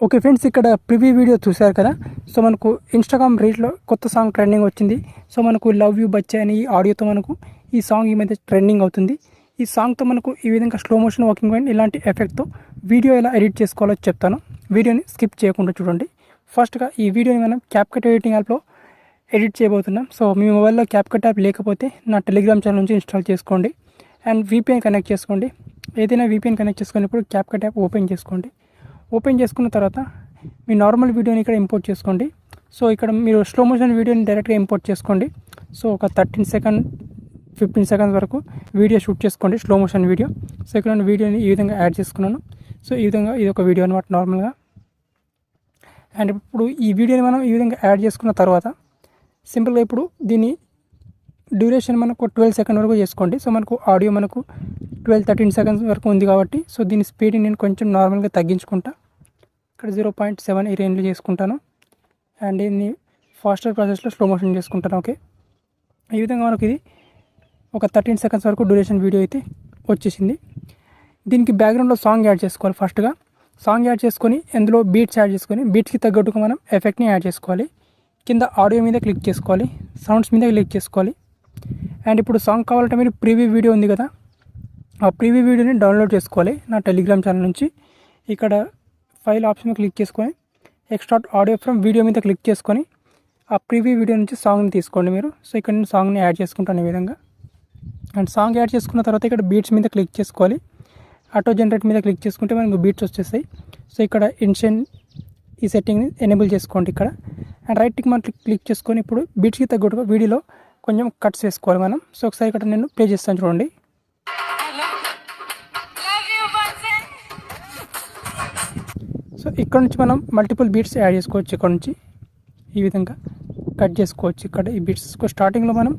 Okay friends, ఇక్కడ preview video చూశారు కదా. సో మనకు ఇన్స్టాగ్రామ్ రీల్స్లో కొత్త సాంగ్ ట్రెండింగ్ వచ్చింది. సో మనకు లవ్ యూ బచ్చా అని ఈ ఆడియోతో మనకు ఈ సాంగ్ ఈ మధ్య ట్రెండింగ్ అవుతుంది. ఈ సాంగ్తో మనకు ఈ విధంగా స్లో మోషన్ వాకింగ్ పాయింట్ ఇలాంటి ఎఫెక్ట్తో వీడియో ఎలా ఎడిట్ చేసుకోవాలో చెప్తాను. వీడియోని స్కిప్ చేయకుండా చూడండి. ఫస్ట్గా ఈ వీడియోని మనం క్యాప్కట్ ఎడిటింగ్ యాప్లో ఎడిట్ చేయబోతున్నాం. సో మీ మొబైల్లో క్యాప్కట్ యాప్ లేకపోతే నా టెలిగ్రామ్ ఛానల్ నుంచి ఇన్స్టాల్ చేసుకోండి అండ్ VPN కనెక్ట్ చేసుకోండి. ఏదైనా VPN కనెక్ట్ చేసుకున్నప్పుడు క్యాప్కట్ యాప్ ఓపెన్ చేసుకోండి. ఓపెన్ చేసుకున్న తర్వాత మీ నార్మల్ వీడియోని ఇక్కడ ఇంపోర్ట్ చేసుకోండి. సో ఇక్కడ మీరు స్లో మోషన్ వీడియోని డైరెక్ట్గా ఇంపోర్ట్ చేసుకోండి. సో ఒక 13 సెకండ్ 15 సెకండ్స్ వరకు వీడియో షూట్ చేసుకోండి, స్లో మోషన్ వీడియో. సో ఇక్కడ నేను వీడియోని ఈ విధంగా యాడ్ చేసుకున్నాను. సో ఈ విధంగా ఇది ఒక వీడియో అనమాట నార్మల్గా. అండ్ ఇప్పుడు ఈ వీడియోని మనం ఈ విధంగా యాడ్ చేసుకున్న తర్వాత సింపుల్గా ఇప్పుడు దీని డ్యూరేషన్ మనకు 12 సెకండ్ వరకు చేసుకోండి. సో మనకు ఆడియో మనకు 12-13 సెకండ్స్ వరకు ఉంది కాబట్టి సో దీని స్పీడ్ని నేను కొంచెం నార్మల్గా తగ్గించుకుంటా. ఇక్కడ 0.7 ఈ రేంజ్లో చేసుకుంటాను అండ్ దీన్ని ఫాస్టర్ ప్రాసెస్లో స్లో మోషన్ చేసుకుంటాను. ఓకే, ఈ విధంగా మనకు ఇది ఒక 13 సెకండ్స్ వరకు డ్యూరేషన్ వీడియో అయితే వచ్చేసింది. దీనికి బ్యాక్గ్రౌండ్లో సాంగ్ యాడ్ చేసుకోవాలి. ఫస్ట్గా సాంగ్ యాడ్ చేసుకొని అందులో బీట్స్ యాడ్ చేసుకొని బీట్స్కి తగ్గట్టుగా మనం ఎఫెక్ట్ని యాడ్ చేసుకోవాలి. కింద ఆడియో మీద క్లిక్ చేసుకోవాలి, సౌండ్స్ మీద క్లిక్ చేసుకోవాలి. అండ్ ఇప్పుడు సాంగ్ కావాలంటే మీరు ప్రీవ్యూ వీడియో ఉంది కదా, ఆ ప్రీవ్యూ వీడియోని డౌన్లోడ్ చేసుకోవాలి నా టెలిగ్రామ్ ఛానల్ నుంచి. ఇక్కడ ఫైల్ ఆప్షన్ మీద క్లిక్ చేసుకొని ఎక్స్ట్రాక్ట్ ఆడియో ఫ్రమ్ వీడియో మీద క్లిక్ చేసుకొని ఆ ప్రీవ్యూ వీడియో నుంచి సాంగ్ని తీసుకోండి మీరు. సో ఇక్కడ నేను సాంగ్ని యాడ్ చేసుకుంటాను ఈ విధంగా. అండ్ సాంగ్ యాడ్ చేసుకున్న తర్వాత ఇక్కడ బీట్స్ మీద క్లిక్ చేసుకోవాలి. ఆటో జనరేట్ మీద క్లిక్ చేసుకుంటే మనకు బీట్స్ వచ్చేస్తాయి. సో ఇక్కడ ఇన్షన్ ఈ సెట్టింగ్ని ఎనేబుల్ చేసుకోండి ఇక్కడ. అండ్ రైట్కి మనం క్లిక్ చేసుకొని ఇప్పుడు బీట్స్కి తగ్గట్టుగా వీడియోలో కొంచెం కట్స్ వేసుకోవాలి మనం. సో ఒకసారి ఇక్కడ నేను ప్లే చేస్తాను చూడండి. సో ఇక్కడ నుంచి మనం మల్టిపుల్ బీట్స్ యాడ్ చేసుకోవచ్చు. ఇక్కడ నుంచి ఈ విధంగా కట్ చేసుకోవచ్చు. ఇక్కడ ఈ బీట్స్ స్టార్టింగ్లో మనం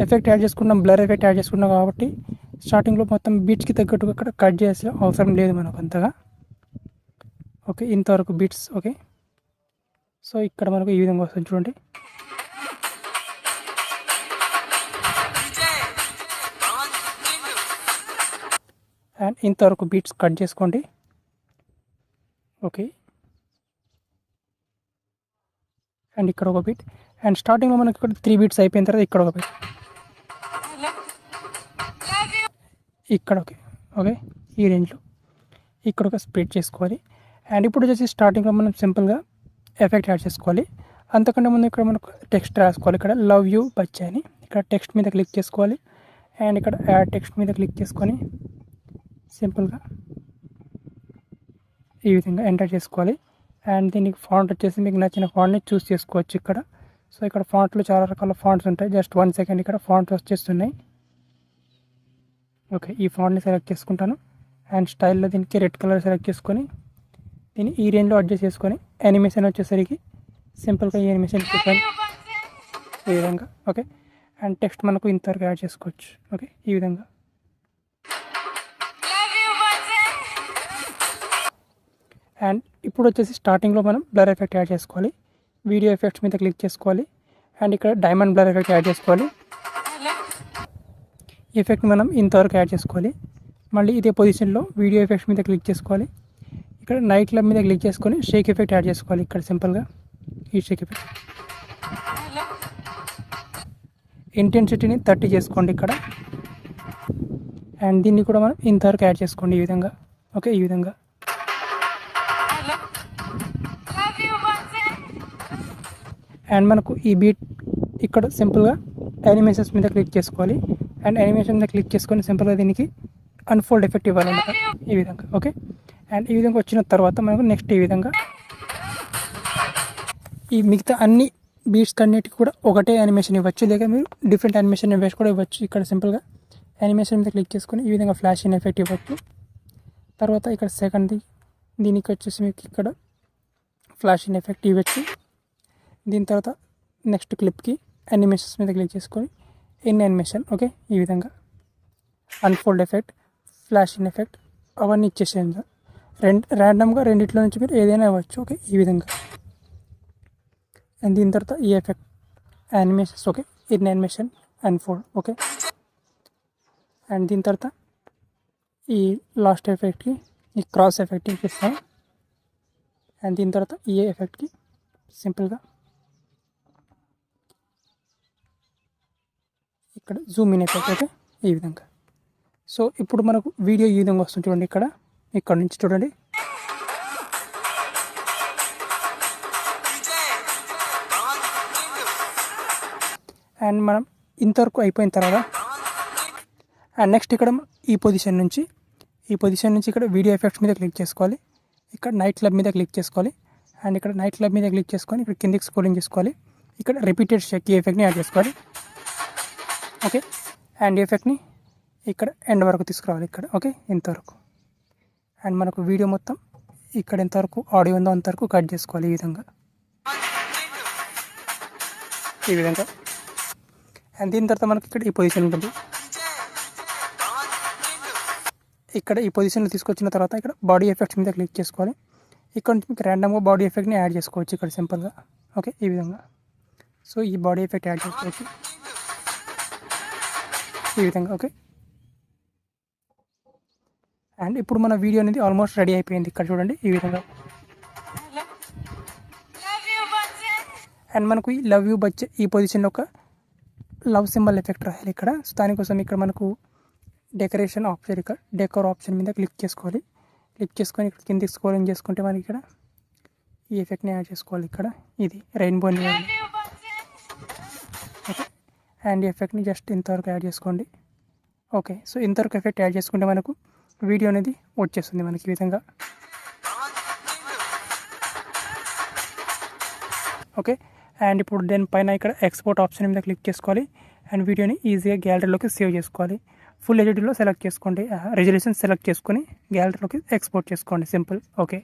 ఎఫెక్ట్ యాడ్ చేసుకుంటాం, బ్లర్ ఎఫెక్ట్ యాడ్ చేసుకుంటాం కాబట్టి స్టార్టింగ్లో మొత్తం బీట్స్కి తగ్గట్టుగా ఇక్కడ కట్ చేసే అవసరం లేదు మనకు అంతగా. ఓకే, ఇంతవరకు బీట్స్. ఓకే, సో ఇక్కడ మనకు ఈ విధంగా వస్తుంది చూడండి. అండ్ ఇంతవరకు బీట్స్ కట్ చేసుకోండి. ఓకే, అండ్ ఇక్కడ ఒక బీట్. అండ్ స్టార్టింగ్లో మనకి ఇక్కడ 3 బీట్స్ అయిపోయిన తర్వాత ఇక్కడ ఒక బీట్, ఇక్కడ ఓకే ఓకే ఈ రేంజ్లో ఇక్కడ ఒక స్ప్లిట్ చేసుకోవాలి. అండ్ ఇప్పుడు వచ్చేసి స్టార్టింగ్లో మనం సింపుల్గా ఎఫెక్ట్ యాడ్ చేసుకోవాలి. అంతకంటే ముందు ఇక్కడ మనకు టెక్స్ట్ రాసుకోవాలి. ఇక్కడ లవ్ యూ బచ్చా అని ఇక్కడ టెక్స్ట్ మీద క్లిక్ చేసుకోవాలి. అండ్ ఇక్కడ యాడ్ టెక్స్ట్ మీద క్లిక్ చేసుకొని సింపుల్గా ఈ విధంగా ఎంటర్ చేసుకోవాలి. అండ్ దీనికి ఫాంట్ వచ్చేసి మీకు నచ్చిన ఫాంట్ని చూస్ చేసుకోవచ్చు ఇక్కడ. సో ఇక్కడ ఫాంట్లో చాలా రకాల ఫాంట్స్ ఉంటాయి. జస్ట్ 1 సెకండ్ ఇక్కడ ఫాంట్స్ వచ్చేస్తున్నాయి. ఓకే, ఈ ఫాంట్ని సెలెక్ట్ చేసుకుంటాను. అండ్ స్టైల్లో దీనికి రెడ్ కలర్ సెలెక్ట్ చేసుకొని దీన్ని ఈ రేంజ్లో అడ్జస్ట్ చేసుకొని యానిమేషన్ వచ్చేసరికి సింపుల్గా ఈ యానిమేషన్ చెప్పాను ఈ విధంగా. ఓకే, అండ్ టెక్స్ట్ మనకు ఇంతవరకు యాడ్ చేసుకోవచ్చు. ఓకే, ఈ విధంగా. అండ్ ఇప్పుడు వచ్చేసి స్టార్టింగ్లో మనం బ్లర్ ఎఫెక్ట్ యాడ్ చేసుకోవాలి. వీడియో ఎఫెక్ట్స్ మీద క్లిక్ చేసుకోవాలి. అండ్ ఇక్కడ డైమండ్ బ్లర్ ఎఫెక్ట్ యాడ్ చేసుకోవాలి. ఎఫెక్ట్ మనం ఇంతవరకు యాడ్ చేసుకోవాలి. మళ్ళీ ఇదే పొజిషన్లో వీడియో ఎఫెక్ట్స్ మీద క్లిక్ చేసుకోవాలి. ఇక్కడ నైట్ క్లబ్ మీద క్లిక్ చేసుకొని షేక్ ఎఫెక్ట్ యాడ్ చేసుకోవాలి. ఇక్కడ సింపుల్గా ఈ షేక్ ఎఫెక్ట్ ఇంటెన్సిటీని 30 చేసుకోండి ఇక్కడ. అండ్ దీన్ని కూడా మనం ఇంతవరకు యాడ్ చేసుకోండి ఈ విధంగా. ఓకే, ఈ విధంగా. అండ్ మనకు ఈ బీట్ ఇక్కడ సింపుల్గా యానిమేషన్స్ మీద క్లిక్ చేసుకోవాలి. అండ్ యానిమేషన్ మీద క్లిక్ చేసుకొని సింపుల్గా దీనికి అన్ఫోల్డ్ ఎఫెక్ట్ ఇవ్వాలన్నమాట ఈ విధంగా. ఓకే, అండ్ ఈ విధంగా వచ్చిన తర్వాత మనకు నెక్స్ట్ ఈ విధంగా ఈ మిగతా అన్ని బీట్స్ అన్నిటికి కూడా ఒకటే యానిమేషన్ ఇవ్వచ్చు, లేక మీరు డిఫరెంట్ యానిమేషన్ వేసి కూడా ఇవ్వచ్చు. ఇక్కడ సింపుల్గా యానిమేషన్ మీద క్లిక్ చేసుకొని ఈ విధంగా ఫ్లాష్ ఇన్ ఎఫెక్ట్ ఇవ్వచ్చు. తర్వాత ఇక్కడ సెకండ్ది దీనికి వచ్చేసి మీకు ఇక్కడ ఫ్లాష్ ఇన్ ఎఫెక్ట్ ఇవ్వచ్చు. దీని తర్వాత నెక్స్ట్ క్లిప్కి యానిమేషన్స్ మీద క్లిక్ చేసుకొని ఇన్ యానిమేషన్. ఓకే, ఈ విధంగా unfold effect, flash in effect అవన్నీ ఇచ్చేసేయండి. ర్యాండమ్గా రెండిట్లో నుంచి మీరు ఏదైనా ఇవ్వచ్చు. ఓకే, ఈ విధంగా. అండ్ దీని తర్వాత ఈ effect animations. Okay, in animation unfold. Okay, and దీని తర్వాత ఈ లాస్ట్ ఎఫెక్ట్కి ఈ క్రాస్ ఎఫెక్ట్ ఇస్తాను. అండ్ దీని తర్వాత ఈ ఎఫెక్ట్కి సింపుల్గా ఇక్కడ జూమ్ ఇన్ ఎఫెక్ట్. ఓకే, ఈ విధంగా. సో ఇప్పుడు మనకు వీడియో ఈ విధంగా వస్తుంది చూడండి. ఇక్కడ నుంచి చూడండి. అండ్ మనం ఇంతవరకు అయిపోయిన తర్వాత అండ్ నెక్స్ట్ ఇక్కడ ఈ పొజిషన్ నుంచి ఇక్కడ వీడియో ఎఫెక్ట్స్ మీద క్లిక్ చేసుకోవాలి. ఇక్కడ నైట్ క్లబ్ మీద క్లిక్ చేసుకోవాలి. అండ్ ఇక్కడ నైట్ క్లబ్ మీద క్లిక్ చేసుకొని ఇక్కడ కిందికి స్క్రోలింగ్ చేసుకోవాలి. ఇక్కడ రిపీటెడ్ షేక్ ఈ ఎఫెక్ట్ని యాడ్ చేసుకోవాలి. ఓకే, అండ్ ఈ ఎఫెక్ట్ని ఇక్కడ ఎండ్ వరకు తీసుకురావాలి. ఇక్కడ ఓకే, ఇంతవరకు. అండ్ మనకు వీడియో మొత్తం ఇక్కడ ఎంతవరకు ఆడియో ఉందో అంతవరకు కట్ చేసుకోవాలి ఈ విధంగా. అండ్ దీని తర్వాత మనకి ఇక్కడ ఈ పొజిషన్ ఉంటుంది. ఇక్కడ ఈ పొజిషన్లో తీసుకొచ్చిన తర్వాత ఇక్కడ బాడీ ఎఫెక్ట్స్ మీద క్లిక్ చేసుకోవాలి. ఇక్కడ నుంచి మీకు ర్యాండమ్గా బాడీ ఎఫెక్ట్ని యాడ్ చేసుకోవచ్చు ఇక్కడ సింపుల్గా. ఓకే, ఈ విధంగా. సో ఈ బాడీ ఎఫెక్ట్ యాడ్ చేసుకోవచ్చు ఈ విధంగా. ఓకే, అండ్ ఇప్పుడు మన వీడియో అనేది ఆల్మోస్ట్ రెడీ అయిపోయింది. ఇక్కడ చూడండి ఈ విధంగా. అండ్ మనకు ఈ లవ్ యూ బచ్చే ఈ పొజిషన్లో ఒక లవ్ సింబల్ ఎఫెక్ట్ రాయాలి ఇక్కడ. సో దానికోసం ఇక్కడ మనకు డెకరేషన్ ఆప్షన్, ఇక్కడ డెకోర్ ఆప్షన్ మీద క్లిక్ చేసుకోవాలి. క్లిక్ చేసుకొని ఇక్కడ కిందికి స్క్రోలింగ్ చేసుకుంటే మనకి ఇక్కడ ఈ ఎఫెక్ట్ని యాడ్ చేసుకోవాలి. ఇక్కడ ఇది రెయిన్బోని. ఓకే, అండ్ ఈ ఎఫెక్ట్ని జస్ట్ ఇంతవరకు యాడ్ చేసుకోండి. ఓకే, సో ఇంతవరకు ఎఫెక్ట్ యాడ్ చేసుకుంటే మనకు వీడియో అనేది వచ్చేస్తుంది మనకి ఈ విధంగా. ఓకే, అండ్ ఇప్పుడు దాని పైన ఇక్కడ ఎక్స్పోర్ట్ ఆప్షన్ మీద క్లిక్ చేసుకోవాలి. అండ్ వీడియోని ఈజీగా గ్యాలరీలోకి సేవ్ చేసుకోవాలి. ఫుల్ హెచ్డీలో సెలెక్ట్ చేసుకోండి, రెజల్యూషన్ సెలెక్ట్ చేసుకొని గ్యాలరీలోకి ఎక్స్పోర్ట్ చేసుకోండి. సింపుల్. ఓకే.